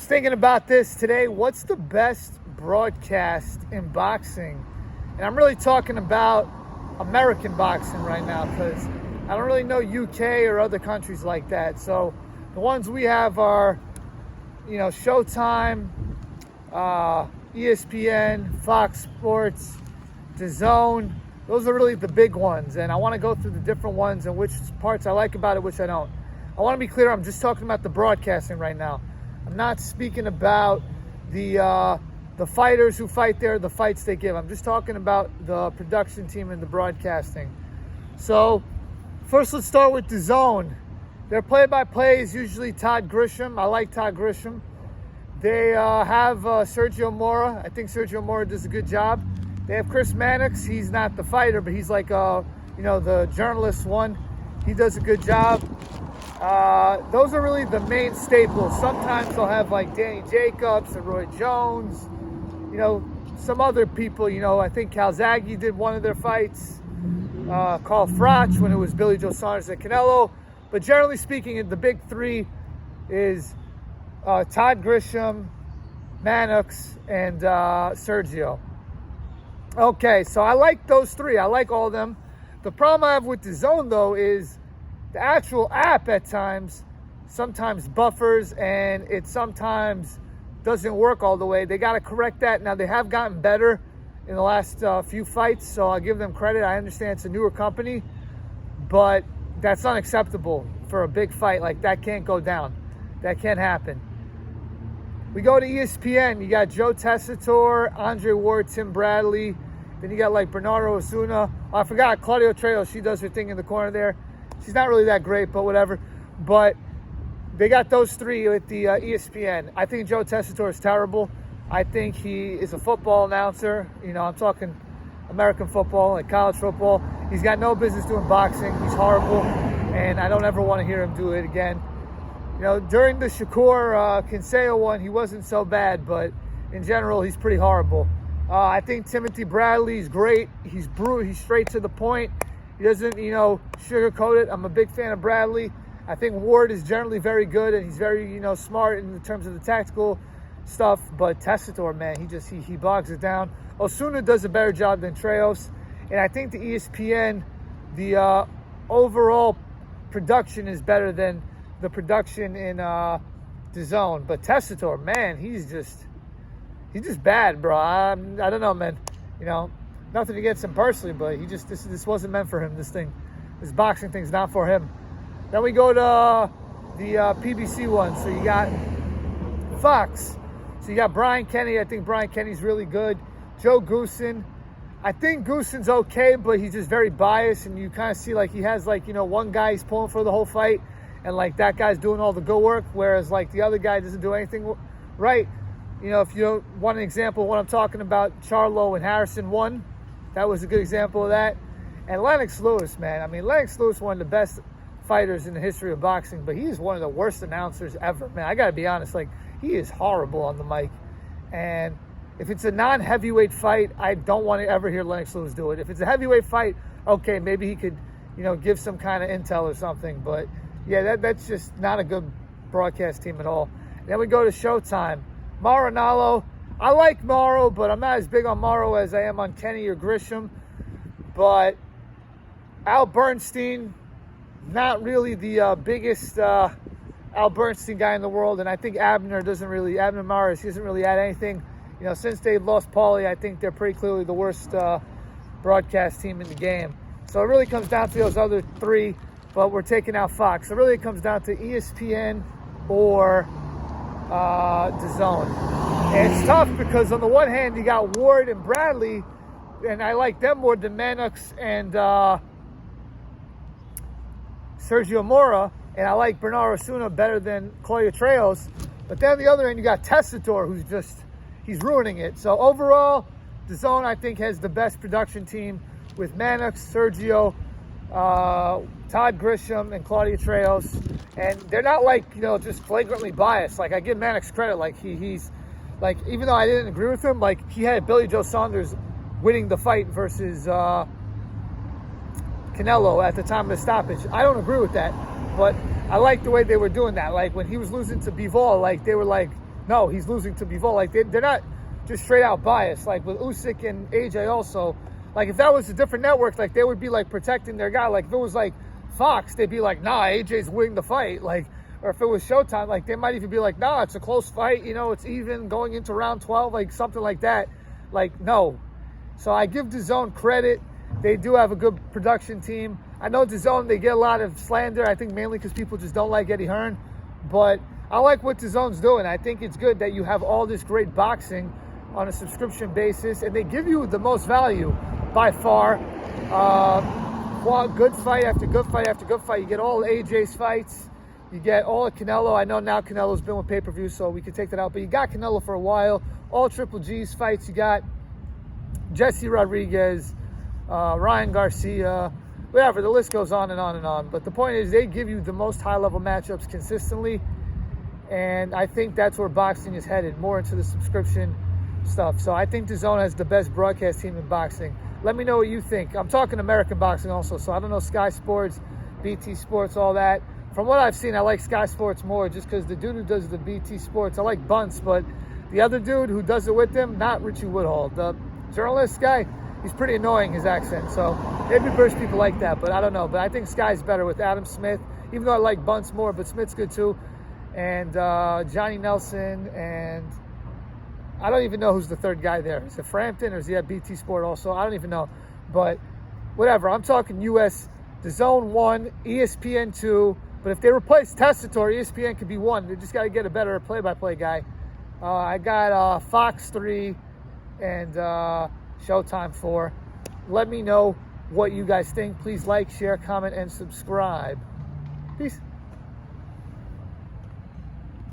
was thinking about this today. What's the best broadcast in boxing? And I'm really talking about American boxing right now because I don't really know UK or other countries like that. So the ones we have are, Showtime, ESPN, Fox Sports, DAZN. Those are really the big ones. And I want to go through the different ones and which parts I like about it, which I don't. I want to be clear, I'm just talking about the broadcasting right now. I'm not speaking about the fighters who fight there, the fights they give. I'm just talking about the production team and the broadcasting. So first, let's start with DAZN. Their play-by-play is usually Todd Grisham. I like Todd Grisham. They have Sergio Mora. I think Sergio Mora does a good job. They have Chris Mannix. He's not the fighter, but he's like, the journalist one. He does a good job. Those are really the main staples. Sometimes they'll have like Danny Jacobs and Roy Jones. Some other people. I think Calzaghe did one of their fights. Carl Froch when it was Billy Joe Saunders and Canelo. But generally speaking, the big three is Todd Grisham, Mannix, and Sergio. Okay, so I like those three. I like all of them. The problem I have with DAZN, though, is the actual app at times sometimes buffers and it sometimes doesn't work all the way. They got to correct that. Now, they have gotten better in the last few fights, so I'll give them credit. I understand it's a newer company, but that's unacceptable for a big fight. Like, that can't go down. That can't happen. We go to ESPN. You got Joe Tessitore, Andre Ward, Tim Bradley. Then you got like Bernardo Osuna. Oh, I forgot Claudia Trejo. She does her thing in the corner there. She's not really that great, but whatever. But they got those three with the ESPN. I think Joe Tessitore is terrible. I think he is a football announcer. I'm talking American football, like college football. He's got no business doing boxing. He's horrible, and I don't ever want to hear him do it again. During the Shakur Kinseo one, he wasn't so bad, but in general, he's pretty horrible. I think Timothy Bradley's great. He's brutal. He's straight to the point. He doesn't, sugarcoat it. I'm a big fan of Bradley. I think Ward is generally very good, and he's very, smart in terms of the tactical stuff. But Tessitore, man, he bogs it down. Osuna does a better job than Treos. And I think the ESPN, the overall production is better than the production in DAZN. But Tessitore, man, he's just bad, bro. I don't know, man. Nothing against him personally, but this wasn't meant for him. This boxing thing's not for him. Then we go to the PBC one. So you got Fox. So you got Brian Kenny. I think Brian Kenny's really good. Joe Goosen. I think Goosen's okay, but he's just very biased, and you kind of see like he has one guy he's pulling for the whole fight. And like that guy's doing all the good work, whereas like the other guy doesn't do anything right. If you want an example of what I'm talking about, Charlo and Harrison won. That was a good example of that. And Lennox Lewis, man. I mean, Lennox Lewis, one of the best fighters in the history of boxing, but he is one of the worst announcers ever. Man, I got to be honest, like, he is horrible on the mic. And if it's a non-heavyweight fight, I don't want to ever hear Lennox Lewis do it. If it's a heavyweight fight, okay, maybe he could, give some kind of intel or something, but yeah, that's just not a good broadcast team at all. Then we go to Showtime. Mauro Ranallo. I like Mauro, but I'm not as big on Mauro as I am on Kenny or Grisham. But Al Bernstein, not really the biggest Al Bernstein guy in the world. And I think Abner Mares, he doesn't really add anything. Since they lost Paulie, I think they're pretty clearly the worst broadcast team in the game. So it really comes down to those other three. But we're taking out Fox. So really it comes down to ESPN or DAZN. And it's tough because on the one hand, you got Ward and Bradley, and I like them more than Mannix and Sergio Mora, and I like Bernardo Osuna better than Claudia Treos. But then on the other end, you got Tessitore, he's ruining it. So overall, DAZN, I think, has the best production team with Mannix, Sergio, Todd Grisham, and Claudia Treos, and they're not just flagrantly biased. Like, I give Mannix credit, like he's like, even though I didn't agree with him, like he had Billy Joe Saunders winning the fight versus Canelo at the time of the stoppage. I don't agree with that, but I like the way they were doing that. Like when he was losing to Bivol, like they were like no, he's losing to Bivol. Like, they're not just straight out biased. Like with Usyk and AJ also, like if that was a different network, like they would be like protecting their guy. Like if it was like Fox, they'd be like, nah, AJ's winning the fight. Like, or if it was Showtime, like they might even be like, nah, it's a close fight. You know, it's even going into round 12, like something like that. Like, no. So I give DAZN credit. They do have a good production team. I know DAZN, they get a lot of slander, I think mainly because people just don't like Eddie Hearn. But I like what DAZN's doing. I think it's good that you have all this great boxing on a subscription basis, and they give you the most value by far. Good fight after good fight after good fight. You get all AJ's fights. You get all of Canelo. I know now Canelo's been with pay-per-view, so we can take that out. But you got Canelo for a while. All Triple G's fights. You got Jesse Rodriguez, Ryan Garcia, whatever. The list goes on and on and on. But the point is, they give you the most high-level matchups consistently. And I think that's where boxing is headed, more into the subscription stuff. So I think DAZN has the best broadcast team in boxing. Let me know what you think. I'm talking American boxing also, so I don't know Sky Sports, BT Sports, all that. From what I've seen, I like Sky Sports more just because the dude who does the BT Sports, I like Bunce, but the other dude who does it with them, not Richie Woodhall. The journalist guy, he's pretty annoying, his accent. So maybe British people like that, but I don't know. But I think Sky's better with Adam Smith, even though I like Bunce more, but Smith's good too. And Johnny Nelson, and I don't even know who's the third guy there. Is it Frampton or is he at BT Sport also? I don't even know. But whatever, I'm talking US, DAZN 1, ESPN 2. But if they replace Tessitore, ESPN could be 1. They just got to get a better play-by-play guy. I got Fox 3 and Showtime 4. Let me know what you guys think. Please like, share, comment, and subscribe. Peace.